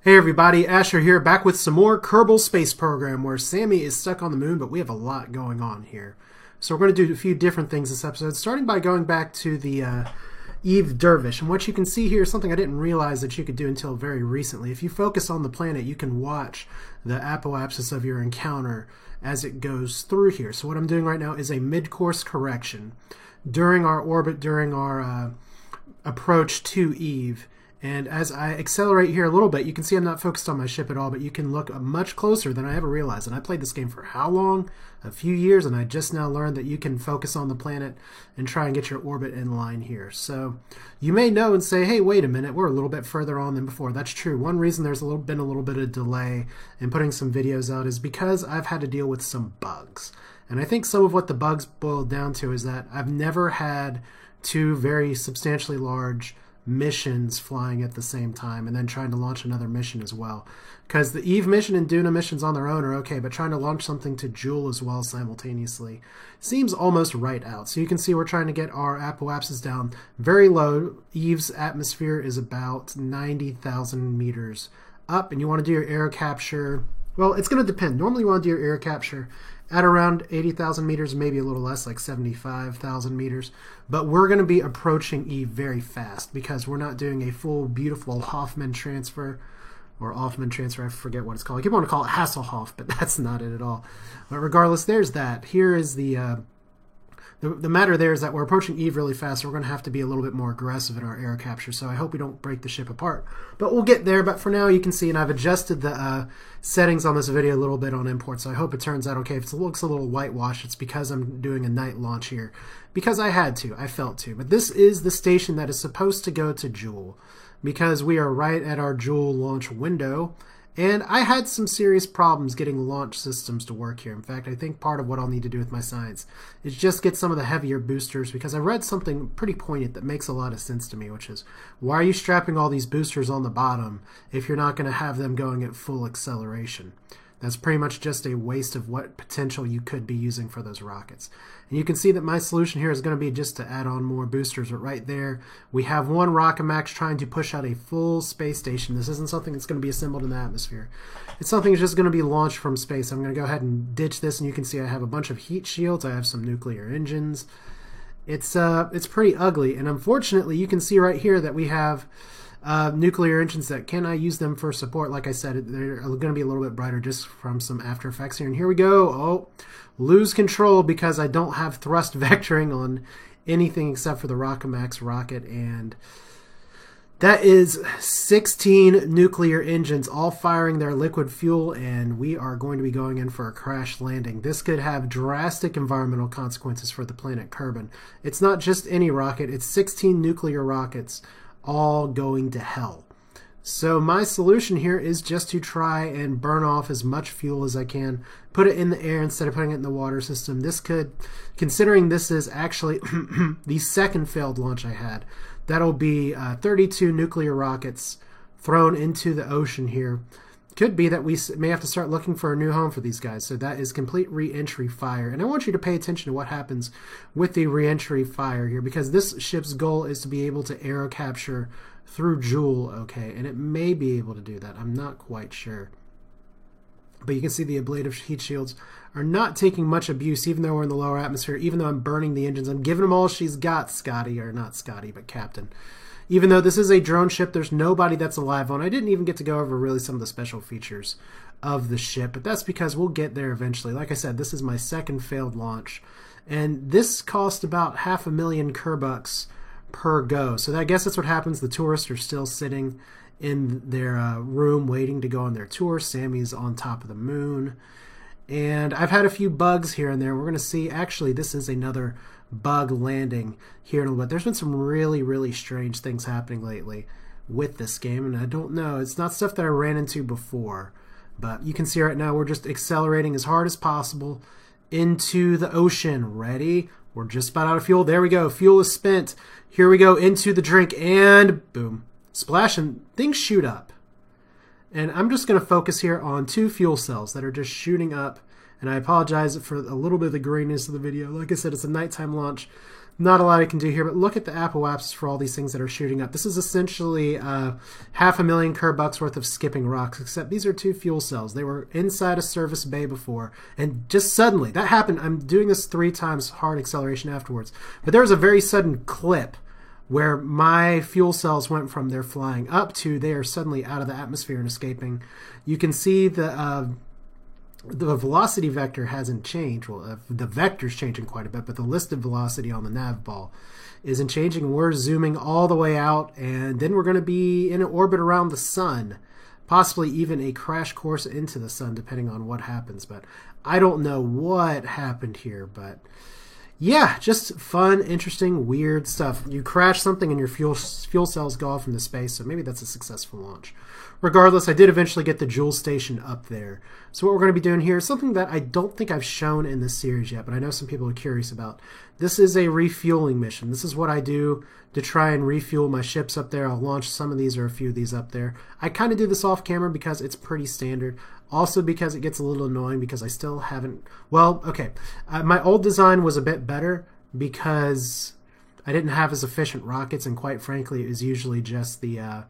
Hey everybody, Asher here, back with some more Kerbal Space Program, where Sammy is stuck on the moon, but we have a lot going on here. So we're going to do a few different things this episode, starting by going back to the Eve Dervish. And what you can see here is something I didn't realize that you could do until very recently. If you focus on the planet, you can watch the apoapsis of your encounter as it goes through here. So what I'm doing right now is a mid-course correction during our orbit, during our approach to Eve. And as I accelerate here a little bit, you can see I'm not focused on my ship at all, but you can look much closer than I ever realized. And I played this game for how long? A few years, and I just now learned that you can focus on the planet and try and get your orbit in line here. So you may know and say, hey, wait a minute, we're a little bit further on than before. That's true. One reason there's been a little bit of delay in putting some videos out is because I've had to deal with some bugs. And I think some of what the bugs boiled down to is that I've never had two very substantially large missions flying at the same time and then trying to launch another mission as well, because the Eve mission and Duna missions on their own are okay, but trying to launch something to Jool as well simultaneously seems almost right out. So you can see we're trying to get our apoapsis down very low. Eve's atmosphere is about 90,000 meters up, and you want to do your air capture. Well, it's going to depend. Normally you want to do your air capture at around 80,000 meters, maybe a little less, like 75,000 meters. But we're going to be approaching Eve very fast because we're not doing a full, beautiful Hoffman transfer, or Hoffman transfer, I forget what it's called. I keep wanting to call it Hasselhoff, but that's not it at all. But regardless, there's that. Here is the matter there is that we're approaching Eve really fast, so we're going to have to be a little bit more aggressive in our air capture, so I hope we don't break the ship apart. But we'll get there, but for now you can see, and I've adjusted the settings on this video a little bit on import, so I hope it turns out okay. If it looks a little whitewashed, it's because I'm doing a night launch here. Because I had to, I felt to. But this is the station that is supposed to go to Jool, because we are right at our Jool launch window. And I had some serious problems getting launch systems to work here. In fact, I think part of what I'll need to do with my science is just get some of the heavier boosters, because I read something pretty poignant that makes a lot of sense to me, which is, why are you strapping all these boosters on the bottom if you're not going to have them going at full acceleration? That's pretty much just a waste of what potential you could be using for those rockets. And you can see that my solution here is going to be just to add on more boosters. But right there, we have one Rockamax trying to push out a full space station. This isn't something that's going to be assembled in the atmosphere. It's something that's just going to be launched from space. I'm going to go ahead and ditch this, and you can see I have a bunch of heat shields. I have some nuclear engines. It's pretty ugly. And unfortunately, you can see right here that we have nuclear engines that can I use them for support. Like I said, they're going to be a little bit brighter just from some After Effects here. And here we go. Oh, lose control because I don't have thrust vectoring on anything except for the Rockamax rocket. And that is 16 nuclear engines all firing their liquid fuel, and we are going to be going in for a crash landing. This could have drastic environmental consequences for the planet Kerbin. It's not just any rocket, it's 16 nuclear rockets all going to hell. So my solution here is just to try and burn off as much fuel as I can, put it in the air instead of putting it in the water system. This could, considering this is actually the second failed launch I had, that'll be 32 nuclear rockets thrown into the ocean here. Could be that we may have to start looking for a new home for these guys. So that is complete re-entry fire. And I want you to pay attention to what happens with the re-entry fire here, because this ship's goal is to be able to aero capture through Jool, okay? And it may be able to do that. I'm not quite sure. But you can see the ablative heat shields are not taking much abuse, even though we're in the lower atmosphere, even though I'm burning the engines. I'm giving them all she's got, Scotty, or not Scotty, but Captain. Even though this is a drone ship, there's nobody that's alive on. I didn't even get to go over really some of the special features of the ship, but that's because we'll get there eventually. Like I said, this is my second failed launch, and this cost about 500,000 Kerbucks per go. So I guess that's what happens. The tourists are still sitting in their room waiting to go on their tour. Sammy's on top of the moon. And I've had a few bugs here and there. We're going to see, actually, this is another bug landing here in a little bit. There's been some really, really strange things happening lately with this game, and I don't know. It's not stuff that I ran into before, but you can see right now we're just accelerating as hard as possible into the ocean. Ready? We're just about out of fuel. There we go. Fuel is spent. Here we go into the drink, and boom. Splash, and things shoot up. And I'm just going to focus here on two fuel cells that are just shooting up. And I apologize for a little bit of the graininess of the video. Like I said, it's a nighttime launch. not a lot I can do here, but look at the apoapsis for all these things that are shooting up. This is essentially 500,000 Kerbucks worth of skipping rocks, except these are 2 fuel cells. They were inside a service bay before, and just suddenly, that happened. I'm doing this 3 times hard acceleration afterwards, but there was a very sudden clip where my fuel cells went from they're flying up to they are suddenly out of the atmosphere and escaping. You can see the velocity vector hasn't changed. Well, the vector's changing quite a bit, but the listed velocity on the nav ball isn't changing. We're zooming all the way out, and then we're going to be in an orbit around the sun, possibly even a crash course into the sun, depending on what happens. But I don't know what happened here, but yeah, just fun, interesting, weird stuff. You crash something and your fuel cells go off into space, so maybe that's a successful launch. Regardless, I did eventually get the Joule station up there. So what we're going to be doing here is something that I don't think I've shown in this series yet, but I know some people are curious about. This is a refueling mission. This is what I do to try and refuel my ships up there. I'll launch some of these or a few of these up there. I kind of do this off camera because it's pretty standard. Also because it gets a little annoying because I still haven't... Well, okay. My old design was a bit better because I didn't have as efficient rockets, and quite frankly, it was usually just the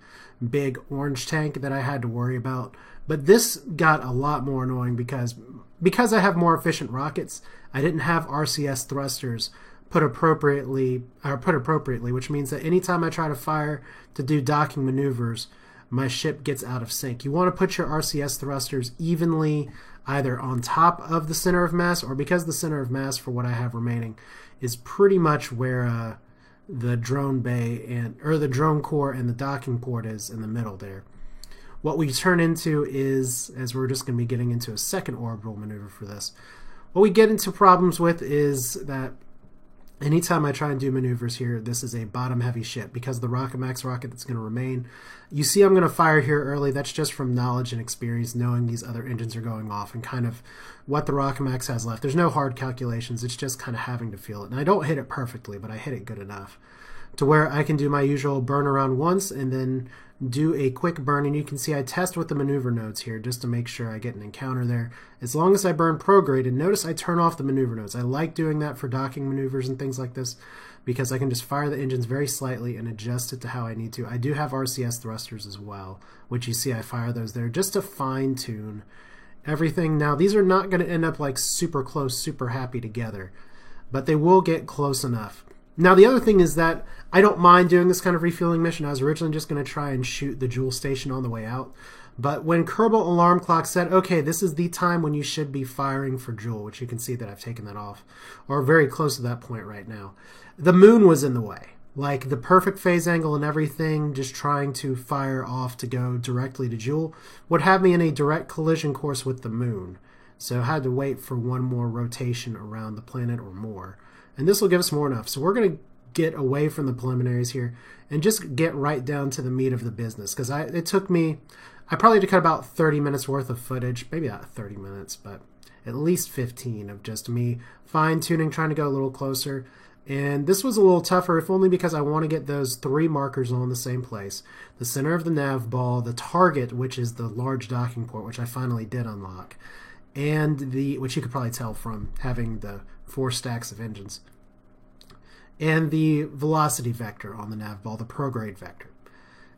big orange tank that I had to worry about. But this got a lot more annoying because I have more efficient rockets. I didn't have RCS thrusters put appropriately, which means that anytime I try to fire to do docking maneuvers, my ship gets out of sync. You want to put your RCS thrusters evenly either on top of the center of mass, or because the center of mass for what I have remaining is pretty much where the drone bay or the drone core and the docking port is in the middle there. What we turn into is, as we're just going to be getting into a second orbital maneuver for this, what we get into problems with is that anytime I try and do maneuvers here, this is a bottom-heavy ship because the RocketMax rocket that's going to remain. You see I'm going to fire here early. That's just from knowledge and experience, knowing these other engines are going off and kind of what the RocketMax has left. There's no hard calculations. It's just kind of having to feel it. And I don't hit it perfectly, but I hit it good enough to where I can do my usual burn around once and then do a quick burn. And you can see I test with the maneuver nodes here just to make sure I get an encounter there. As long as I burn prograde, and notice I turn off the maneuver nodes. I like doing that for docking maneuvers and things like this because I can just fire the engines very slightly and adjust it to how I need to. I do have RCS thrusters as well, which you see I fire those there just to fine tune everything. Now these are not going to end up like super close, super happy together, but they will get close enough. Now the other thing is that I don't mind doing this kind of refueling mission. I was originally just going to try and shoot the Joule station on the way out, but when Kerbal Alarm Clock said, okay, this is the time when you should be firing for Joule, which you can see that I've taken that off, or very close to that point right now, the moon was in the way. Like the perfect phase angle and everything, just trying to fire off to go directly to Joule would have me in a direct collision course with the moon. So I had to wait for one more rotation around the planet or more. And this will give us more enough. So we're going to get away from the preliminaries here and just get right down to the meat of the business. Because it took me, I probably had to cut about 30 minutes worth of footage. Maybe not 30 minutes, but at least 15 of just me fine-tuning, trying to go a little closer. And this was a little tougher, if only because I want to get those 3 markers all in the same place. The center of the nav ball, the target, which is the large docking port, which I finally did unlock, and which you could probably tell from having the 4 stacks of engines, and the velocity vector on the nav ball, the prograde vector.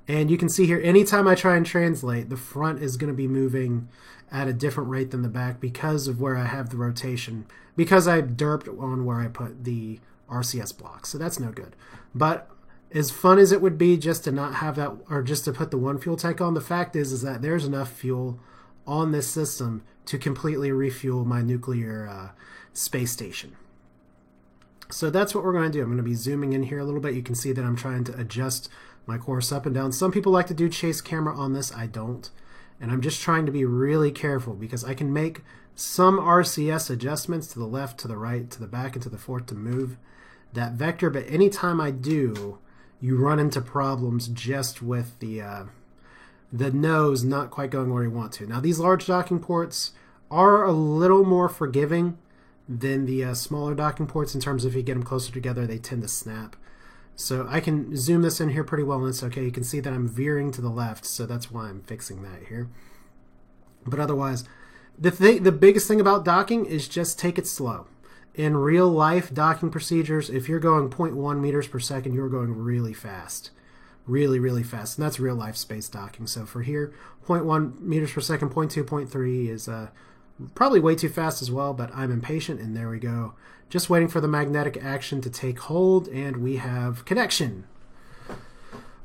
And you can see here, anytime I try and translate, the front is going to be moving at a different rate than the back because of where I have the rotation, because I derped on where I put the RCS blocks. So that's no good. But as fun as it would be just to not have that, or just to put the one fuel tank on, the fact is that there's enough fuel on this system to completely refuel my nuclear space station. So that's what we're going to do. I'm going to be zooming in here a little bit. You can see that I'm trying to adjust my course up and down. Some people like to do chase camera on this. I don't. And I'm just trying to be really careful because I can make some RCS adjustments to the left, to the right, to the back, and to the forth to move that vector. But anytime I do, you run into problems just with the nose not quite going where you want to. Now these large docking ports are a little more forgiving than the smaller docking ports in terms of if you get them closer together, they tend to snap. So I can zoom this in here pretty well and it's okay. You can see that I'm veering to the left, so that's why I'm fixing that here. But otherwise, the biggest thing about docking is just take it slow. in real life docking procedures, if you're going 0.1 meters per second, you're going really fast. Really, really fast. And that's real life space docking. So for here, 0.1 meters per second, 0.2, 0.3 is probably way too fast as well, but I'm impatient, and there we go. Just waiting for the magnetic action to take hold, and we have connection.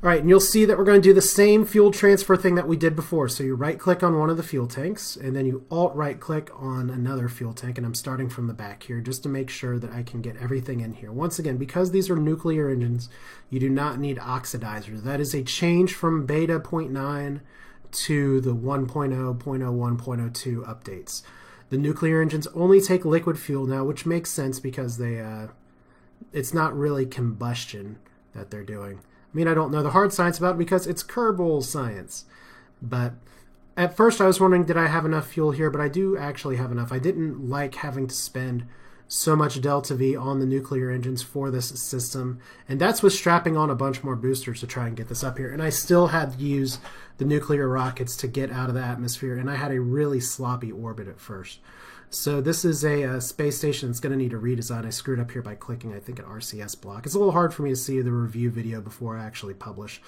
All right, and you'll see that we're going to do the same fuel transfer thing that we did before. So you right-click on one of the fuel tanks, and then you alt-right-click on another fuel tank, and I'm starting from the back here just to make sure that I can get everything in here. Once again, because these are nuclear engines, you do not need oxidizers. That is a change from beta 0.9 to the 1.0, 0.01, 0.02 updates. The nuclear engines only take liquid fuel now, which makes sense because it's not really combustion that they're doing. I mean, I don't know the hard science about it because it's Kerbal science. But at first I was wondering, did I have enough fuel here? But I do actually have enough. I didn't like having to spend so much delta V on the nuclear engines for this system. And that's with strapping on a bunch more boosters to try and get this up here. And I still had to use the nuclear rockets to get out of the atmosphere. And I had a really sloppy orbit at first. So this is a space station that's going to need a redesign. I screwed up here by clicking, I think, an RCS block. It's a little hard for me to see the review video before I actually publish.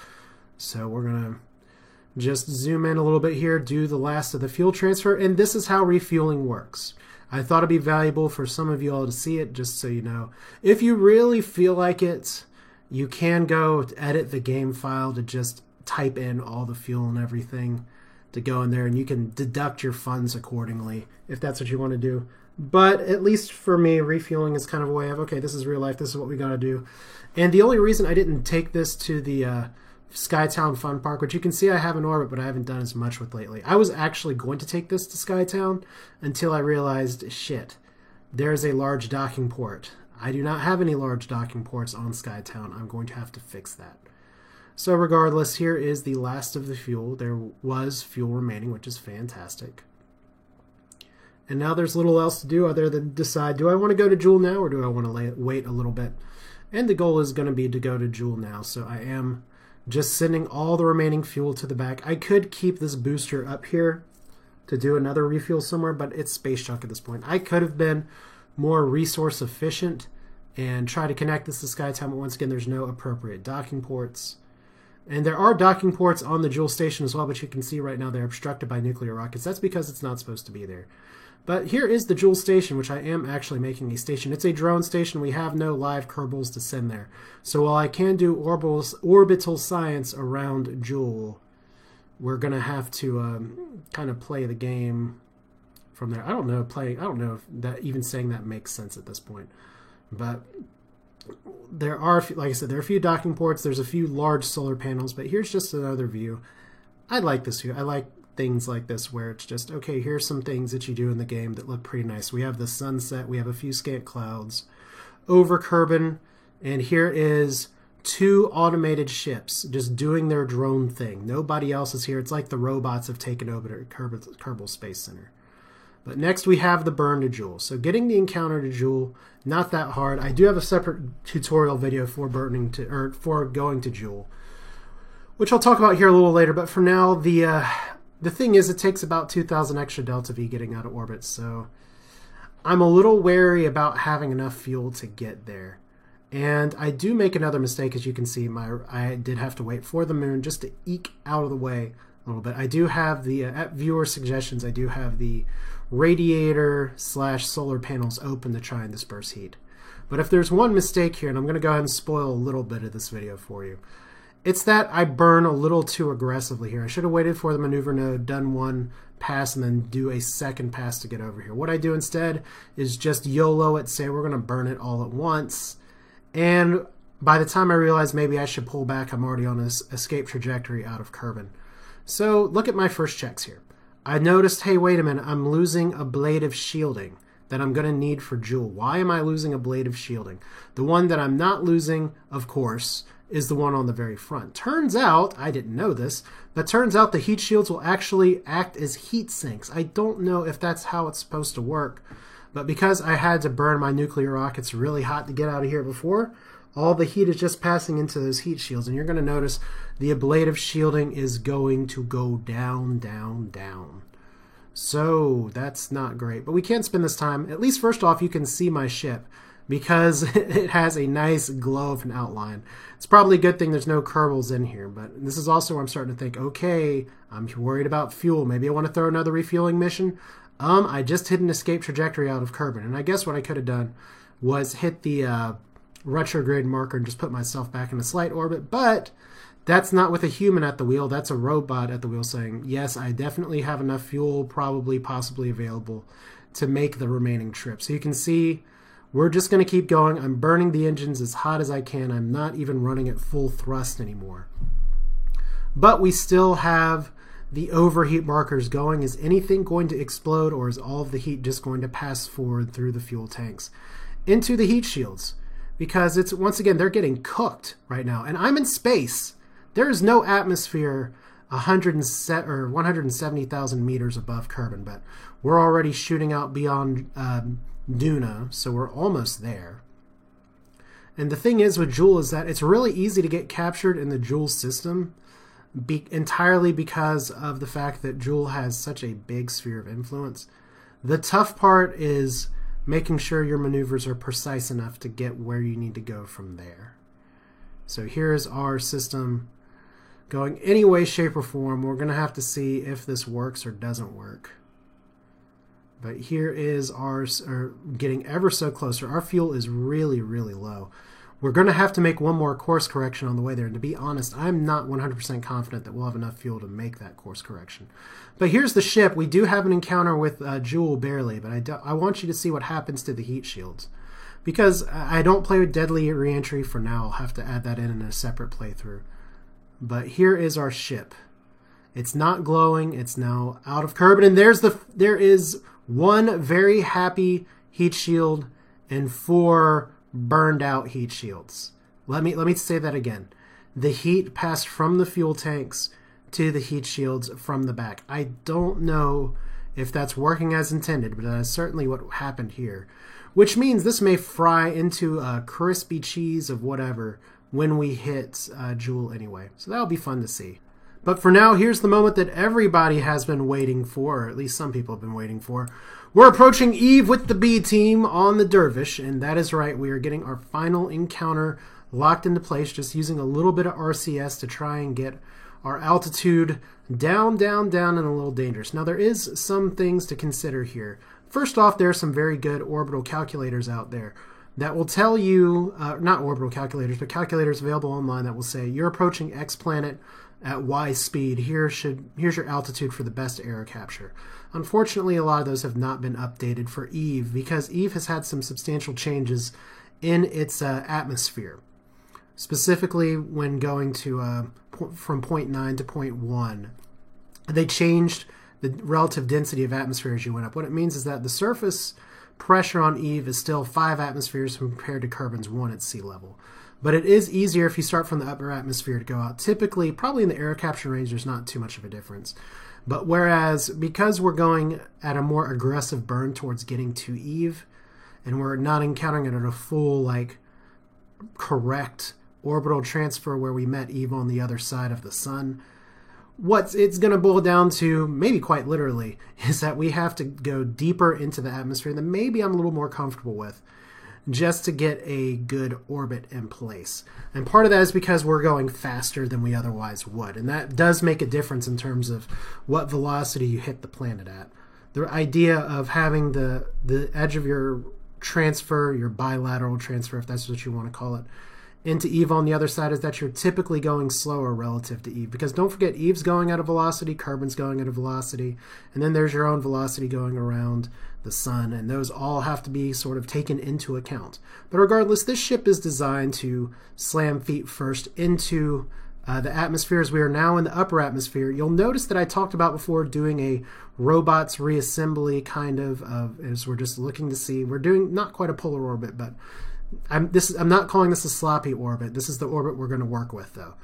So we're going to just zoom in a little bit here, do the last of the fuel transfer, and this is how refueling works. I thought it'd be valuable for some of you all to see it, just so you know. If you really feel like it, you can go edit the game file to just type in all the fuel and everything to go in there, and you can deduct your funds accordingly if that's what you want to do. But at least for me, refueling is kind of a way of, okay, this is real life, this is what we got to do. And the only reason I didn't take this to the Skytown Fun Park, which you can see I have in orbit, but I haven't done as much with lately. I was actually going to take this to Skytown until I realized, shit, there's a large docking port. I do not have any large docking ports on Skytown. I'm going to have to fix that. So regardless, here is the last of the fuel. There was fuel remaining, which is fantastic. And now there's little else to do other than decide, do I want to go to Joule now or do I want to wait a little bit? And the goal is going to be to go to Joule now. So I am just sending all the remaining fuel to the back. I could keep this booster up here to do another refuel somewhere, but it's space junk at this point. I could have been more resource efficient and try to connect this to Skytown, but once again, there's no appropriate docking ports. And there are docking ports on the Joule station as well, but you can see right now they're obstructed by nuclear rockets. That's because it's not supposed to be there. But here is the Joule station, which I am actually making a station. It's a drone station. We have no live Kerbals to send there. So while I can do orbital science around Joule, we're going to have to kind of play the game from there. I don't know if that even saying that makes sense at this point. But there are, like I said, there are a few docking ports. There's a few large solar panels, but here's just another view. I like this view. I like things like this where it's just, okay, here's some things that you do in the game that look pretty nice. We have the sunset. We have a few scant clouds over Kerbin, and here is 2 automated ships just doing their drone thing. Nobody else is here. It's like the robots have taken over at Kerbal Space Center. But next we have the burn to Joule. So getting the encounter to Joule, not that hard. I do have a separate tutorial video for going to Joule, which I'll talk about here a little later. But for now, the thing is, it takes about 2,000 extra delta V getting out of orbit. So I'm a little wary about having enough fuel to get there. And I do make another mistake, as you can see. I did have to wait for the moon just to eke out of the way a little bit. I do have the, at viewer suggestions, I do have the radiator / solar panels open to try and disperse heat. But if there's one mistake here, and I'm going to go ahead and spoil a little bit of this video for you, it's that I burn a little too aggressively here. I should have waited for the maneuver node, done one pass, and then do a second pass to get over here. What I do instead is just YOLO it, say we're going to burn it all at once, and by the time I realize maybe I should pull back, I'm already on this escape trajectory out of Kerbin. So look at my first checks here. I noticed, hey, wait a minute, I'm losing ablative shielding that I'm going to need for Joule. Why am I losing ablative shielding? The one that I'm not losing, of course, is the one on the very front. Turns out, I didn't know this, but turns out the heat shields will actually act as heat sinks. I don't know if that's how it's supposed to work, but because I had to burn my nuclear rockets really hot to get out of here before, all the heat is just passing into those heat shields, and you're going to notice the ablative shielding is going to go down, down, down. So that's not great. But we can spin this time. At least first off, you can see my ship because it has a nice glow of an outline. It's probably a good thing there's no Kerbals in here. But this is also where I'm starting to think, okay, I'm worried about fuel. Maybe I want to throw another refueling mission. I just hit an escape trajectory out of Kerbin. And I guess what I could have done was hit the retrograde marker and just put myself back in a slight orbit. But that's not with a human at the wheel. That's a robot at the wheel saying, yes, I definitely have enough fuel, probably, possibly available to make the remaining trip. So you can see we're just going to keep going. I'm burning the engines as hot as I can. I'm not even running at full thrust anymore. But we still have the overheat markers going. Is anything going to explode, or is all of the heat just going to pass forward through the fuel tanks into the heat shields? Because it's, once again, they're getting cooked right now. And I'm in space. There is no atmosphere 170,000 meters above Kerbin, but we're already shooting out beyond Duna, so we're almost there. And the thing is with Jool is that it's really easy to get captured in the Jool system entirely because of the fact that Jool has such a big sphere of influence. The tough part is making sure your maneuvers are precise enough to get where you need to go from there. So here's our system going any way, shape, or form. We're going to have to see if this works or doesn't work. But here is ours, getting ever so closer. Our fuel is really, really low. We're going to have to make one more course correction on the way there. And to be honest, I'm not 100% confident that we'll have enough fuel to make that course correction. But here's the ship. We do have an encounter with Jool barely, but I want you to see what happens to the heat shields. Because I don't play with Deadly Reentry for now. I'll have to add that in a separate playthrough. But here is our ship. It's not glowing. It's now out of Kerbin. And there is one very happy heat shield and 4 burned out heat shields. Let me say that again. The heat passed from the fuel tanks to the heat shields from the back. I don't know if that's working as intended, but that's certainly what happened here. Which means this may fry into a crispy cheese of whatever when we hit Jool anyway. So that'll be fun to see. But for now, here's the moment that everybody has been waiting for, or at least some people have been waiting for. We're approaching Eve with the B team on the Dervish, and that is right, we are getting our final encounter locked into place, just using a little bit of RCS to try and get our altitude down, down, down, and a little dangerous. Now, there is some things to consider here. First off, there are some very good orbital calculators out there that will tell you, not orbital calculators, but calculators available online that will say, you're approaching X planet at Y speed, here's your altitude for the best aero capture. Unfortunately, a lot of those have not been updated for Eve because Eve has had some substantial changes in its atmosphere. Specifically, when going to from point 9 to point 1, they changed the relative density of atmosphere as you went up. What it means is that the surface pressure on Eve is still 5 atmospheres compared to Kerbin's 1 at sea level. But it is easier if you start from the upper atmosphere to go out. Typically, probably in the air capture range, there's not too much of a difference. But whereas, because we're going at a more aggressive burn towards getting to Eve, and we're not encountering it at a full, correct orbital transfer where we met Eve on the other side of the sun, what it's going to boil down to, maybe quite literally, is that we have to go deeper into the atmosphere than maybe I'm a little more comfortable with, just to get a good orbit in place. And part of that is because we're going faster than we otherwise would. And that does make a difference in terms of what velocity you hit the planet at. The idea of having the edge of your transfer, your bilateral transfer, if that's what you want to call it, into Eve on the other side is that you're typically going slower relative to Eve. Because don't forget, Eve's going at a velocity, Kerbin's going at a velocity, and then there's your own velocity going around the sun, and those all have to be sort of taken into account. But regardless, this ship is designed to slam feet first into the atmosphere as we are now in the upper atmosphere. You'll notice that I talked about before doing a robots reassembly kind of as we're just looking to see. We're doing not quite a polar orbit, but I'm not calling this a sloppy orbit. This is the orbit we're going to work with, though.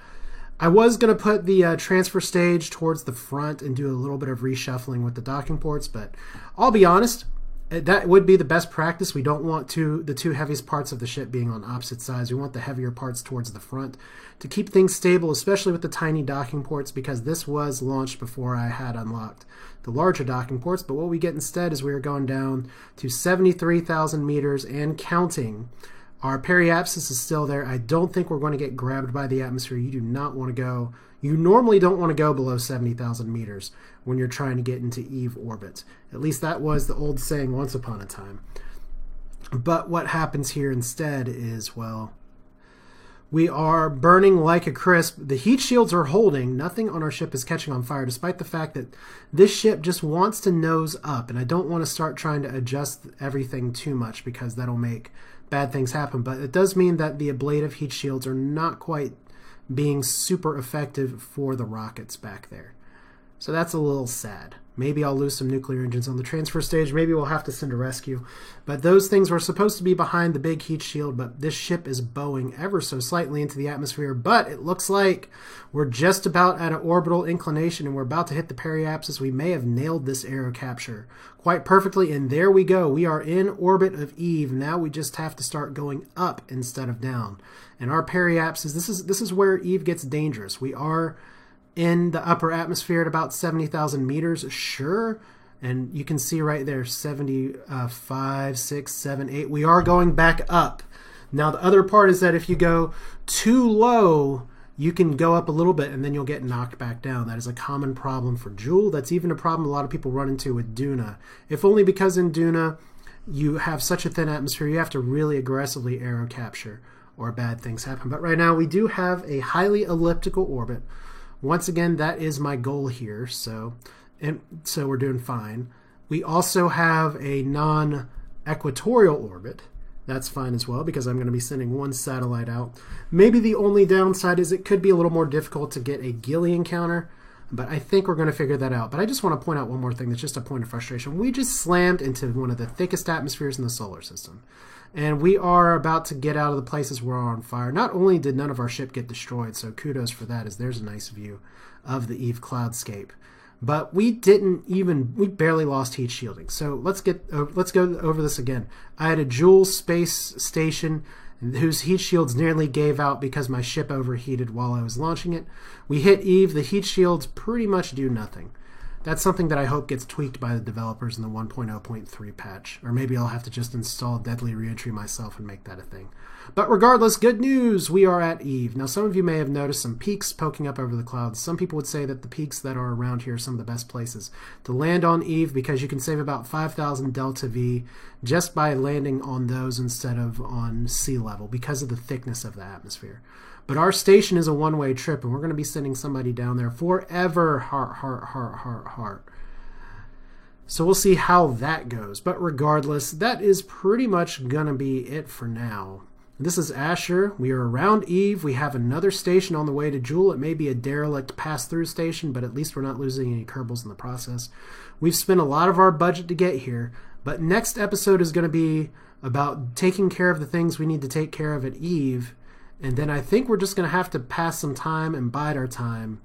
I was going to put the transfer stage towards the front and do a little bit of reshuffling with the docking ports, but I'll be honest, that would be the best practice. We don't want the two heaviest parts of the ship being on opposite sides. We want the heavier parts towards the front to keep things stable, especially with the tiny docking ports, because this was launched before I had unlocked the larger docking ports. But what we get instead is we are going down to 73,000 meters and counting. Our periapsis is still there. I don't think we're going to get grabbed by the atmosphere. You do not want to go. You normally don't want to go below 70,000 meters when you're trying to get into Eve orbit. At least that was the old saying once upon a time. But what happens here instead is, well, we are burning like a crisp. The heat shields are holding. Nothing on our ship is catching on fire, despite the fact that this ship just wants to nose up. And I don't want to start trying to adjust everything too much because that'll make bad things happen. But it does mean that the ablative heat shields are not quite being super effective for the rockets back there. So that's a little sad. Maybe I'll lose some nuclear engines on the transfer stage. Maybe we'll have to send a rescue. But those things were supposed to be behind the big heat shield, but this ship is bowing ever so slightly into the atmosphere. But it looks like we're just about at an orbital inclination and we're about to hit the periapsis. We may have nailed this aero capture quite perfectly. And there we go. We are in orbit of Eve. Now we just have to start going up instead of down. And our periapsis, this is where Eve gets dangerous. We are in the upper atmosphere at about 70,000 meters, sure. And you can see right there, 75, 6, 7, 8. We are going back up. Now, the other part is that if you go too low, you can go up a little bit and then you'll get knocked back down. That is a common problem for Jool. That's even a problem a lot of people run into with Duna. If only because in Duna, you have such a thin atmosphere, you have to really aggressively aero capture or bad things happen. But right now, we do have a highly elliptical orbit. Once again, that is my goal here, so we're doing fine. We also have a non-equatorial orbit. That's fine as well, because I'm going to be sending one satellite out. Maybe the only downside is it could be a little more difficult to get a Gilly encounter, but I think we're going to figure that out. But I just want to point out one more thing that's just a point of frustration. We just slammed into one of the thickest atmospheres in the solar system. And we are about to get out of the places we're on fire. Not only did none of our ship get destroyed, so kudos for that, as there's a nice view of the Eve cloudscape. But we barely lost heat shielding. So let's go over this again. I had a Jool space station whose heat shields nearly gave out because my ship overheated while I was launching it. We hit Eve. The heat shields pretty much do nothing. That's something that I hope gets tweaked by the developers in the 1.0.3 patch. Or maybe I'll have to just install Deadly Reentry myself and make that a thing. But regardless, good news! We are at Eve. Now, some of you may have noticed some peaks poking up over the clouds. Some people would say that the peaks that are around here are some of the best places to land on Eve because you can save about 5,000 delta V just by landing on those instead of on sea level because of the thickness of the atmosphere. But our station is a one-way trip, and we're going to be sending somebody down there forever. Heart. So we'll see how that goes. But regardless, that is pretty much going to be it for now. This is Asher. We are around Eve. We have another station on the way to Jool. It may be a derelict pass-through station, but at least we're not losing any Kerbals in the process. We've spent a lot of our budget to get here, but next episode is going to be about taking care of the things we need to take care of at Eve. And then I think we're just going to have to pass some time and bide our time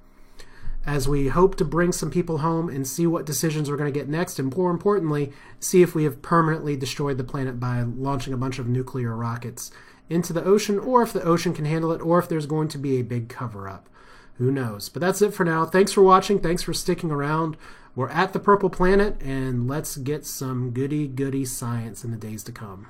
as we hope to bring some people home and see what decisions we're going to get next. And more importantly, see if we have permanently destroyed the planet by launching a bunch of nuclear rockets into the ocean, or if the ocean can handle it, or if there's going to be a big cover-up. Who knows? But that's it for now. Thanks for watching. Thanks for sticking around. We're at the Purple Planet, and let's get some goody-goody science in the days to come.